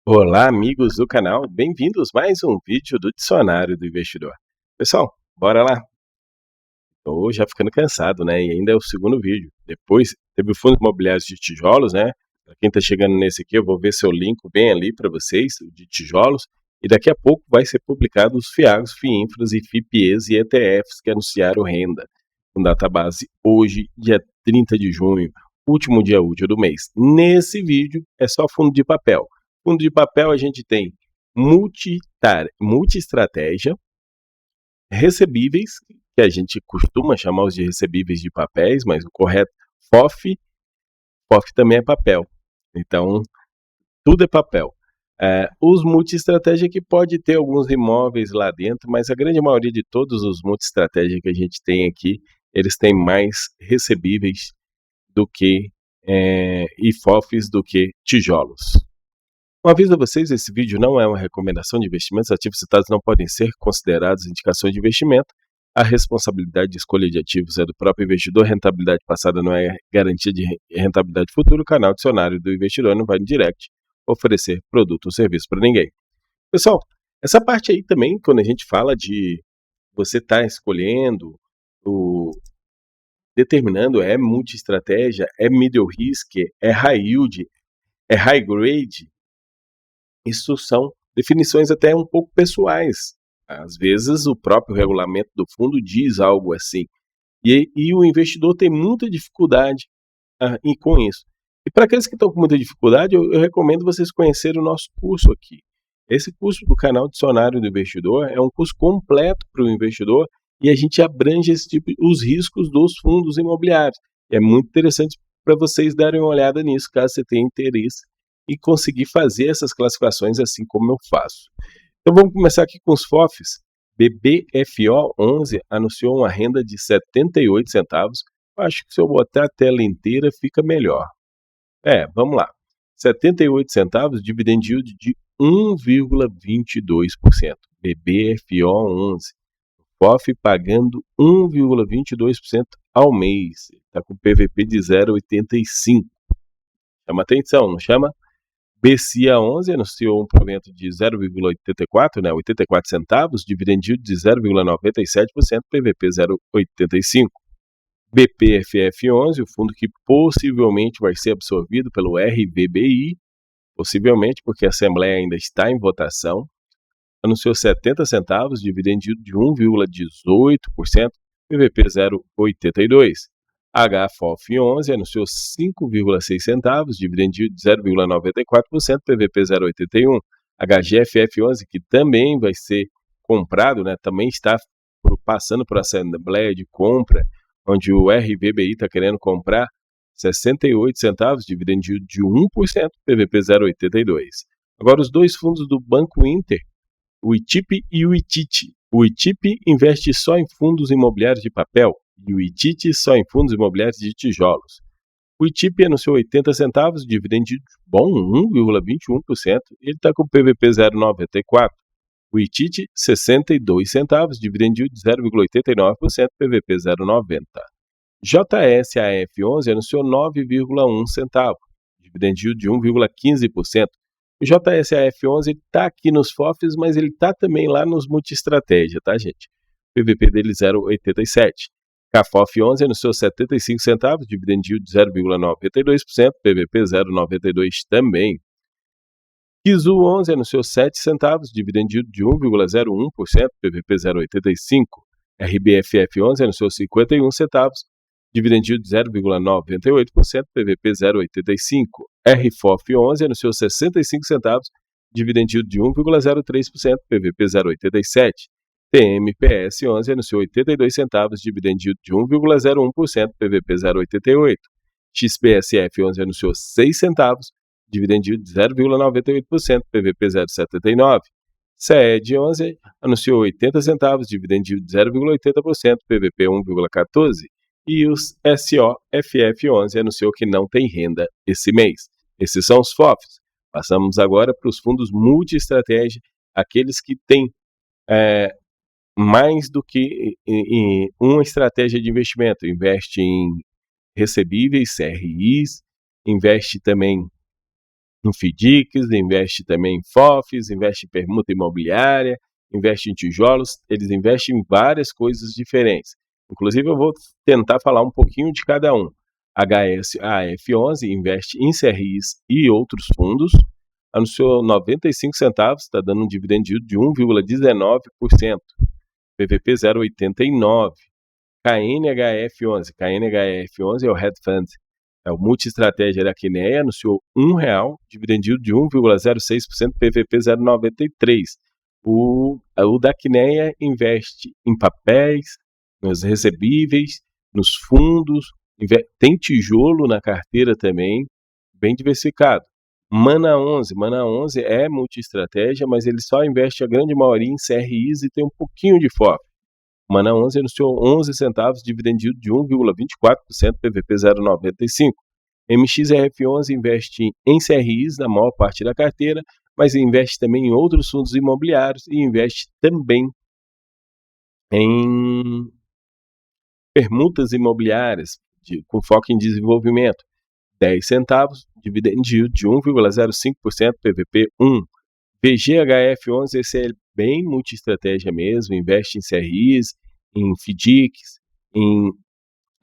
Olá, amigos do canal, bem-vindos a mais um vídeo do Dicionário do Investidor. Pessoal, bora lá? Tô já ficando cansado, né? E ainda é o segundo vídeo. Depois teve o Fundos Imobiliários de Tijolos, né? Para quem tá chegando nesse aqui, eu vou ver se eu linko bem ali para vocês, o de tijolos. E daqui a pouco vai ser publicado os FIAGs, FIINFRAs e FIPEs e ETFs que anunciaram renda, com data base hoje, dia 30 de junho, último dia útil do mês. Nesse vídeo é só fundo de papel. Fundo de papel a gente tem multi-estratégia, recebíveis, que a gente costuma chamar os de recebíveis de papéis, mas o correto FOF, FOF também é papel. Então, tudo é papel. Os multi-estratégia que pode ter alguns imóveis lá dentro, mas a grande maioria de todos os multi-estratégia que a gente tem aqui, eles têm mais recebíveis do que e FOFs do que tijolos. Um aviso a vocês, esse vídeo não é uma recomendação de investimentos, ativos citados não podem ser considerados indicações de investimento. A responsabilidade de escolha de ativos é do próprio investidor, rentabilidade passada não é garantia de rentabilidade futura. O canal Dicionário do Investidor não vai em direct oferecer produto ou serviço para ninguém. Pessoal, essa parte aí também, quando a gente fala de você estar escolhendo, determinando, é multi-estratégia, é middle risk, é high yield, é high grade, isso são definições até um pouco pessoais. Às vezes o próprio regulamento do fundo diz algo assim. E o investidor tem muita dificuldade com isso. E para aqueles que estão com muita dificuldade, eu recomendo vocês conhecerem o nosso curso aqui. Esse curso do canal Dicionário do Investidor é um curso completo para o investidor e a gente abrange os riscos dos fundos imobiliários. É muito interessante para vocês darem uma olhada nisso, caso você tenha interesse e conseguir fazer essas classificações assim como eu faço. Então vamos começar aqui com os FOFs. BBFO 11 anunciou uma renda de 78 centavos. Eu acho que se eu botar a tela inteira fica melhor. Vamos lá. 78 centavos, dividend yield de 1,22%. BBFO 11. FOF pagando 1,22% ao mês. Está com PVP de 0,85. Chama atenção, não chama? BCA 11 anunciou um provento de 0,84, né, 84 centavos, dividend yield de 0,97%, PVP 0,85. BPFF 11, o fundo que possivelmente vai ser absorvido pelo RVBI, possivelmente porque a Assembleia ainda está em votação, anunciou 70 centavos, dividend yield de 1,18%, PVP 0,82%. HFOF 11 anunciou 5,6 centavos, dividend yield de 0,94%, PVP 0,81%. HGFF 11, que também vai ser comprado, né, também está passando por assembleia de compra, onde o RVBI está querendo comprar 68 centavos, dividend yield de 1%, PVP 0,82%. Agora, os dois fundos do Banco Inter, o ITIP e o ITIT. O ITIP investe só em fundos imobiliários de papel e o ITIT só em fundos imobiliários de tijolos. O ITIP anunciou 80 centavos, dividend bom, 1,21%, ele está com PVP 0,94%. O ITIT, 62 centavos, dividend yield 0,89%, PVP 0,90%. JSAF 11 anunciou 9,1 centavos, dividend yield de 1,15%. O JSAF 11 está aqui nos FOFs, mas ele está também lá nos multi-estratégia, tá, gente? O PVP dele 0,87. CAFOF 11 anunciou 75 centavos, dividend yield de 0,92%, PVP 0,92 também. Kizu 11 anunciou 7 centavos, dividend yield de 1,01%, PVP 0,85%. RBFF 11 anunciou 51 centavos, dividend yield de 0,98%, PVP 0,85%. RFOF 11 anunciou 65 centavos, dividend yield de 1,03%, PVP 0,87%. TMPS 11 anunciou 82 centavos, dividend yield de 1,01%, PVP 0,88%. XPSF 11 anunciou 6 centavos, dividend yield de 0,98%, PVP 0,79%. CED 11 anunciou 80 centavos, dividend yield de 0,80%, PVP 1,14%. E os SOFF 11 anunciou que não tem renda esse mês. Esses são os FOFs. Passamos agora para os fundos multi-estratégia, aqueles que têm mais do que uma estratégia de investimento. Investe em recebíveis, CRIs, investe também no FDICs, investe também em FOFs, investe em permuta imobiliária, investe em tijolos, eles investem em várias coisas diferentes. Inclusive, eu vou tentar falar um pouquinho de cada um. HSAF11 investe em CRIs e outros fundos, anunciou 95 centavos, está dando um dividend yield de 1,19%, PVP 0,89%. KNHF11 é o Hedge Fund, é o multi-estratégia da Quineia, anunciou R$1, dividend yield de 1,06%, PVP 0,93%. O da Quineia investe em papéis, nos recebíveis, nos fundos, tem tijolo na carteira também, bem diversificado. Mana 11 é multi-estratégia, mas ele só investe a grande maioria em CRIs e tem um pouquinho de FOF. Mana 11 anunciou 11 centavos, dividend yield de 1,24%, PVP 0,95%. MXRF11 investe em CRIs na maior parte da carteira, mas investe também em outros fundos imobiliários e investe também em permutas imobiliárias com foco em desenvolvimento. 10 centavos, dividend yield de 1,05%, PVP 1%. VGHF11, esse é bem multi-estratégia mesmo, investe em CRIs, em FDICs, em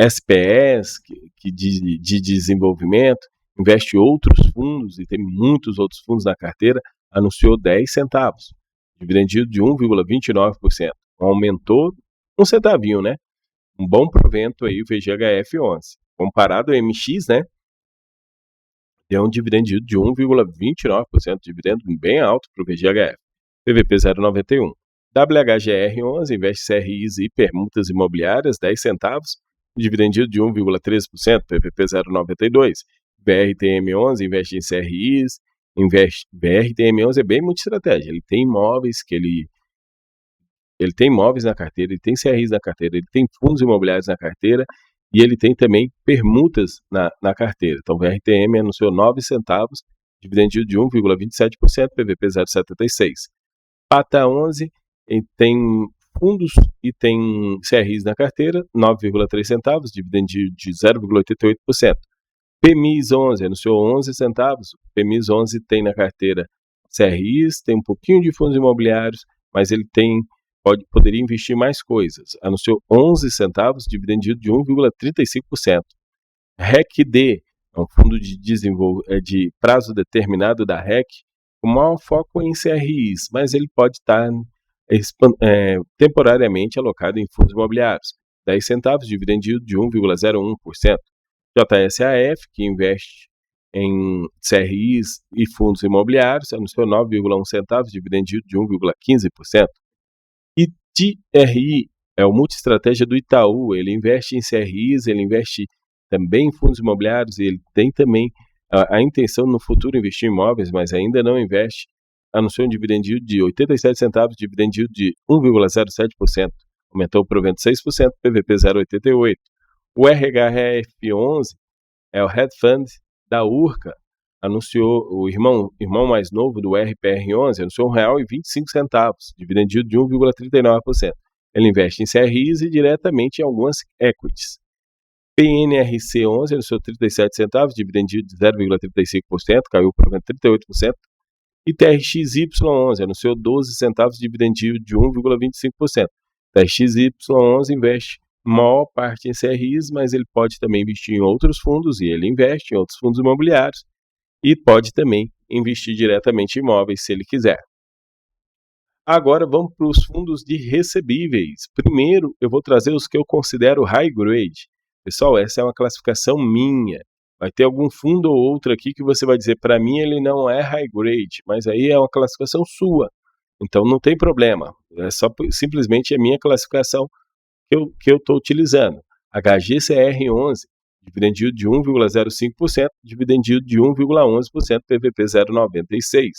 SPS de desenvolvimento, investe em outros fundos e tem muitos outros fundos na carteira, anunciou 10 centavos, dividend yield de 1,29%. Aumentou um centavinho, né? Um bom provento aí o VGHF11. Comparado ao MX, né? Deu um dividend yield de 1,29%, dividendo bem alto para o VGHF. PVP 0,91. WHGR11 investe CRIs e permutas imobiliárias, 10 centavos, dividend yield de 1,13%, PVP 0,92. BRTM11 investe em CRIs, BRTM11 é bem multi-estratégia, ele tem imóveis que ele tem imóveis na carteira, ele tem CRIs na carteira, ele tem fundos imobiliários na carteira e ele tem também permutas na carteira. Então, o VRTM anunciou 9 centavos, dividend yield de 1,27%, PVP 0,76. PATA 11 tem fundos e tem CRIs na carteira, 9,3 centavos, dividend yield de 0,88%. PMIS 11 anunciou 11 centavos, PMIS 11 tem na carteira CRIs, tem um pouquinho de fundos imobiliários, mas ele poderia investir mais coisas. Anunciou 11 centavos, dividend yield de 1,35%. RECD, é um fundo de prazo determinado da REC, com maior foco em CRIs, mas ele pode estar temporariamente alocado em fundos imobiliários. 10 centavos, dividend yield de 1,01%. JSAF, que investe em CRIs e fundos imobiliários, anunciou 9,1 centavos, dividend yield de 1,15%. E TRI é o multi-estratégia do Itaú, ele investe em CRIs, ele investe também em fundos imobiliários e ele tem também a intenção no futuro investir em imóveis, mas ainda não investe. Anunciou um dividend yield de 87 centavos, dividend yield de 1,07%, aumentou o provento 6%, PVP 0,88%. O RHF11 é o Hedge Fund da Urca, anunciou o irmão mais novo do RPR11, anunciou R$1,25, dividend yield de 1,39%. Ele investe em CRIs e diretamente em algumas equities. PNRC11 anunciou 37 centavos, dividend yield de 0,35%, caiu para 38%. E TRXY11 anunciou 12 centavos, dividend yield de 1,25%. TRXY11 investe maior parte em CRIs, mas ele pode também investir em outros fundos, e ele investe em outros fundos imobiliários, e pode também investir diretamente em imóveis, se ele quiser. Agora vamos para os fundos de recebíveis. Primeiro, eu vou trazer os que eu considero high grade. Pessoal, essa é uma classificação minha. Vai ter algum fundo ou outro aqui que você vai dizer, para mim ele não é high grade, mas aí é uma classificação sua. Então não tem problema. É só simplesmente a minha classificação que eu estou utilizando. HGCR11, dividend yield de 1,05%, dividend yield de 1,11%, PVP 0,96%.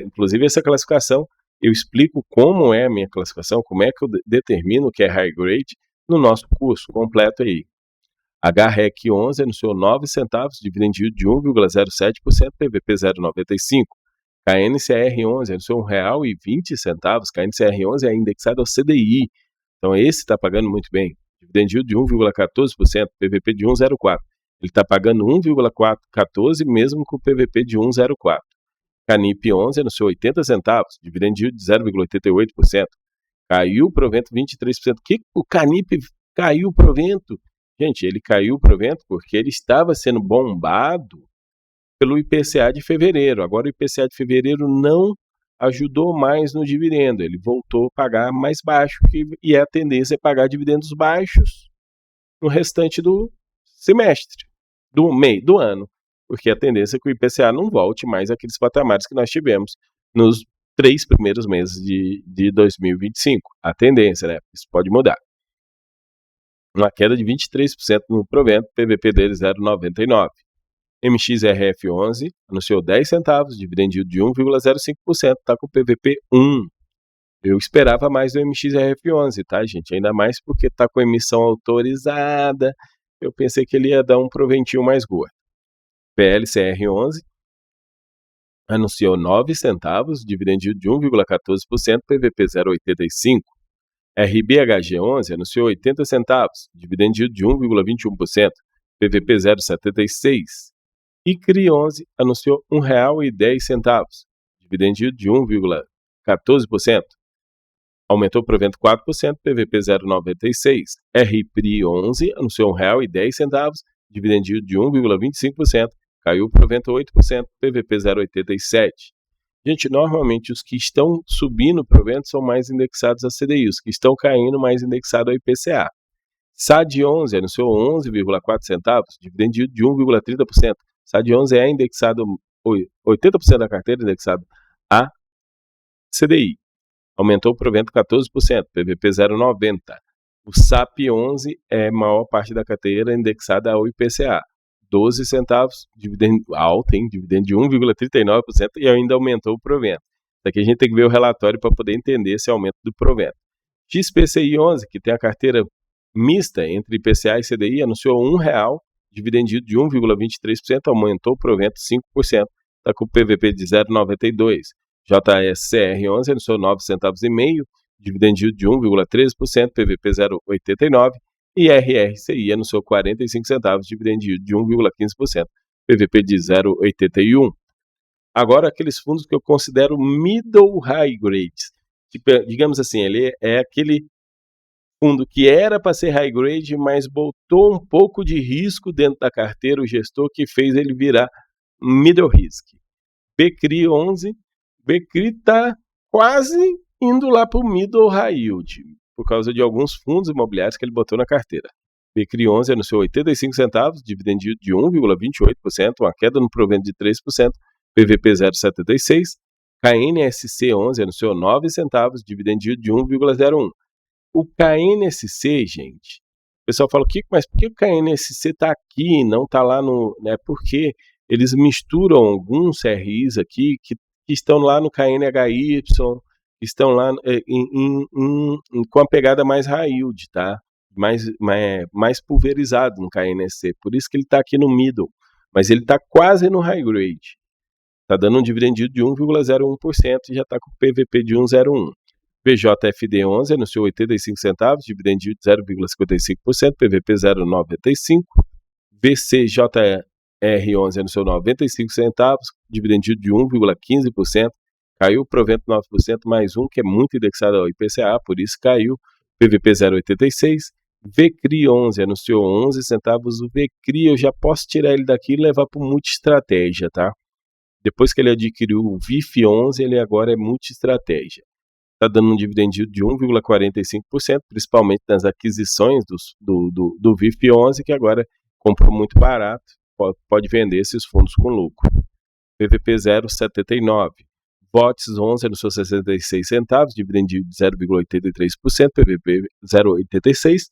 Inclusive, essa classificação, eu explico como é a minha classificação, como é que eu determino o que é high grade, no nosso curso completo aí. HREC11 anunciou 9 centavos, dividend yield de 1,07%, PVP 0,95%. KNCR11 anunciou R$1,20, KNCR11 é indexado ao CDI, então esse está pagando muito bem. Dividend yield de 1,14%, PVP de 1,04%. ele está pagando 1,14 mesmo com o PVP de 1,04. Canip 11 anunciou 80 centavos, dividend yield de 0,88%. Caiu o provento 23%. Que o Canip caiu o provento? Gente, ele caiu o provento porque ele estava sendo bombado pelo IPCA de fevereiro. Agora o IPCA de fevereiro não ajudou mais no dividendo. Ele voltou a pagar mais baixo e a tendência é pagar dividendos baixos no restante do semestre, do ano. Porque a tendência é que o IPCA não volte mais àqueles patamares que nós tivemos nos 3 primeiros meses de 2025. A tendência, né? Isso pode mudar. Uma queda de 23% no provento, PVP dele 0,99. MXRF11 anunciou 10 centavos, dividend yield de 1,05%, está com PVP 1. Eu esperava mais do MXRF11, tá, gente? Ainda mais porque está com emissão autorizada. Eu pensei que ele ia dar um proventinho mais gordo. PLCR11 anunciou 9 centavos, dividend yield de 1,14%, PVP 0,85%. RBHG11 anunciou 80 centavos, dividend yield de 1,21%, PVP 0,76%. E CRI11 anunciou R$ 1,10, dividend yield de 1,14%. Aumentou o provento 4%, PVP 0,96%. RPRI11 anunciou R$ 1,10, dividend yield de 1,25%. Caiu o provento 8%, PVP 0,87%. Gente, normalmente os que estão subindo o provento são mais indexados a CDI, os que estão caindo mais indexados ao IPCA. SAD11 anunciou 11,4 centavos, dividend yield de 1,30%. SAD11 é indexado, 80% da carteira indexado a CDI. Aumentou o provento 14%, PVP 0,90%. O SAP11 é a maior parte da carteira indexada ao IPCA. 12 centavos, dividendo alto, hein? Dividendo de 1,39% e ainda aumentou o provento. Daqui a gente tem que ver o relatório para poder entender esse aumento do provento. XPCI11, que tem a carteira mista entre IPCA e CDI, anunciou R$1, dividend yield de 1,23%, aumentou o provento 5%, está com o PVP de 0,92%. JSCR11 anunciou 9 centavos e meio, dividend yield de 1,13%, PVP 0,89%. E RRCI anunciou 45 centavos, dividend yield de 1,15%, PVP de 0,81%. Agora, aqueles fundos que eu considero middle high grades, tipo, digamos assim, ele é aquele fundo que era para ser high grade, mas botou um pouco de risco dentro da carteira, o gestor que fez ele virar middle risk. BCRI 11, BCRI está quase indo lá para o middle high yield, por causa de alguns fundos imobiliários que ele botou na carteira. BCRI 11 anunciou 85 centavos, dividend yield de 1,28%, uma queda no provento de 3%, PVP 0,76%. KNSC 11 anunciou 9 centavos, dividend yield de 1,01%. O KNSC, gente, o pessoal fala, mas por que o KNSC está aqui e não está lá no... Né, porque eles misturam alguns CRIs aqui que estão lá no KNHY, estão lá com a pegada mais high yield, tá? Mais pulverizado no KNSC. Por isso que ele está aqui no middle. Mas ele está quase no high grade. Está dando um dividend yield de 1,01% e já está com PVP de 1,01%. VJFD11 anunciou 85 centavos, dividend yield de 0,55%, PVP 0,95%. VCJR11 anunciou 95 centavos, dividend yield de 1,15%. Caiu o provento 9%, mais um, que é muito indexado ao IPCA, por isso caiu, PVP 0,86%. VCRI 11 anunciou 11 centavos, o VCRI eu já posso tirar ele daqui e levar para o multi-estratégia, tá? Depois que ele adquiriu o VIF 11, ele agora é multi-estratégia. Está dando um dividend yield de 1,45%, principalmente nas aquisições do VIF 11, que agora comprou muito barato, pode vender esses fundos com lucro. PVP 0,79%. VOTS 11 anunciou 66 centavos, dividend yield de 0,83%, PVP 0,86%.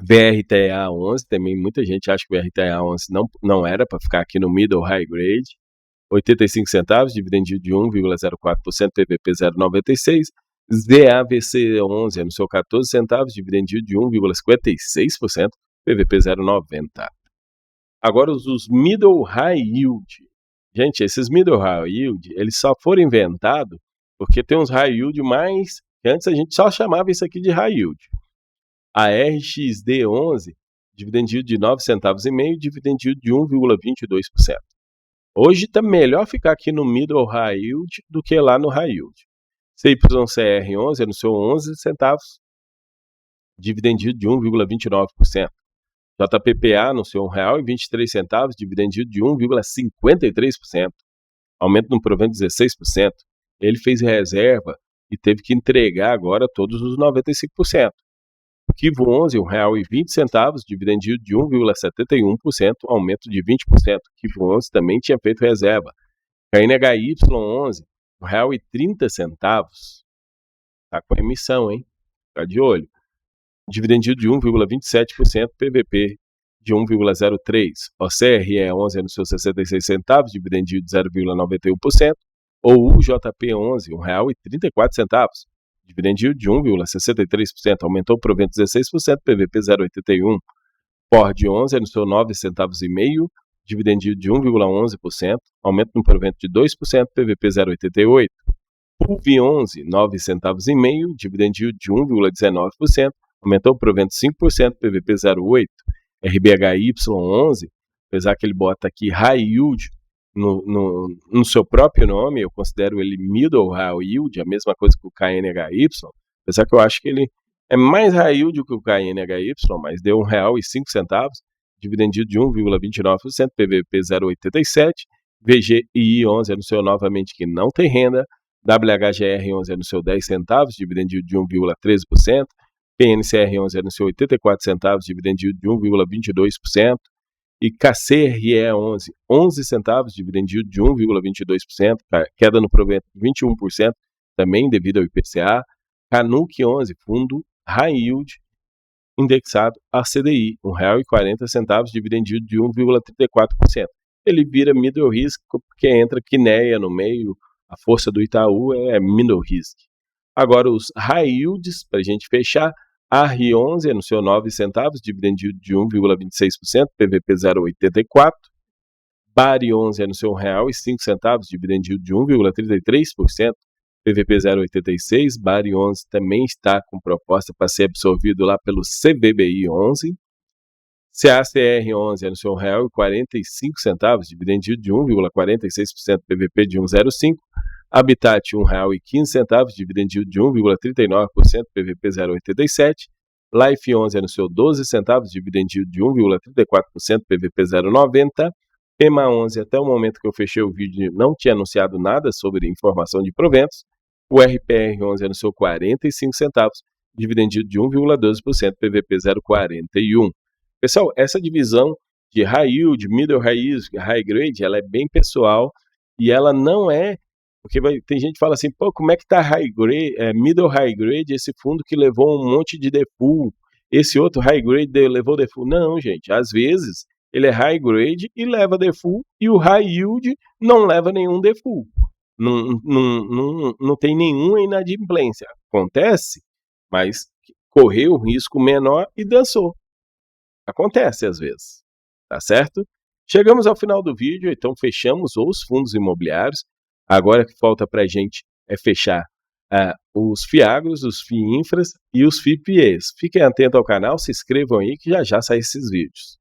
VRTA 11, também muita gente acha que o VRTA 11 não era para ficar aqui no middle high grade. 85 centavos, dividend yield de 1,04%, PVP 0,96%. ZAVC 11 anunciou 14 centavos, dividend yield de 1,56%, PVP 0,90%. Agora os middle high yield. Gente, esses middle high yield, eles só foram inventados porque tem uns high yield mais... Antes a gente só chamava isso aqui de high yield. A RXD11 dividend yield de 9,5 centavos, dividend yield de 1,22%. Hoje está melhor ficar aqui no middle high yield do que lá no high yield. CYCR11 é no seu 11 centavos, dividend yield de 1,29%. JPPA no seu R$1,23, dividend yield de 1,53%. Aumento no provento de 16%. Ele fez reserva e teve que entregar agora todos os 95%. Kivo 11, R$1,20, dividend yield de 1,71%, aumento de 20%. Kivo 11 também tinha feito reserva. KNHY 11, R$1,30. Tá com emissão, hein? Tá de olho. Dividend yield de 1,27%, PVP de 1,03%. OCRE 11 é no seu 66 centavos, dividend yield de 0,91%. Ou UJP 11, R$1,34. Dividend yield de 1,63%, aumentou o provento 16%, PVP 0,81%. Ford 11 é no seu 9 centavos e meio, dividend yield de 1,11%, aumento no provento de 2%, PVP 0,88%. PUV 11, 9 centavos e meio, dividend yield de 1,19%, aumentou o provento 5%, PVP 0,8%. RBHY 11, apesar que ele bota aqui high yield no seu próprio nome, eu considero ele middle high yield, a mesma coisa que o KNHY, apesar que eu acho que ele é mais high yield que o KNHY, mas deu R$1,05, dividend yield de 1,29%, PVP 0,87%, VGI 11 é no seu novamente que não tem renda, WHGR 11 é no seu 10 centavos, dividend yield de 1,13%, PNCR 11 é no seu 84 centavos, dividend yield de 1,22%, e KCRE 11 centavos, dividend yield de 1,22%, queda no provento de 21%, também devido ao IPCA. Canuc 11, fundo high yield, indexado a CDI, R$1,40, dividend yield de 1,34%. Ele vira middle risk porque entra Quineia no meio, a força do Itaú é middle risk. Agora os high yields, para a gente fechar, AR11 é no seu 9 centavos, dividend yield de 1,26%, PVP 0,84%. BARI 11 é no seu R$1,05, dividend yield de 1,33%, PVP 0,86%. BARI 11 também está com proposta para ser absorvido lá pelo CVBI 11. CACR 11 é no seu R$1,45, dividend yield de 1,46%, PVP de 1,05%. Habitat R$1,15, dividend yield de 1,39%, PVP 0,87%. Life 11 é no seu 12 centavos, dividend yield de 1,34%, PVP 0,90%. EMA 11, até o momento que eu fechei o vídeo, não tinha anunciado nada sobre informação de proventos. O RPR 11 é no seu 45 centavos, dividend yield de 1,12%, PVP 0,41%. Pessoal, essa divisão de high yield, middle high yield, high grade, ela é bem pessoal e ela não é. Porque tem gente que fala assim, pô, como é que tá high grade, middle high grade, esse fundo que levou um monte de default, esse outro high grade levou default. Não, gente, às vezes ele é high grade e leva default, e o high yield não leva nenhum default. Não tem nenhuma inadimplência. Acontece, mas correu um risco menor e dançou. Acontece às vezes, tá certo? Chegamos ao final do vídeo, então fechamos os fundos imobiliários. Agora o que falta para a gente é fechar os FIAGROS, os FIINFRAs e os FIPEs. Fiquem atentos ao canal, se inscrevam aí que já já saem esses vídeos.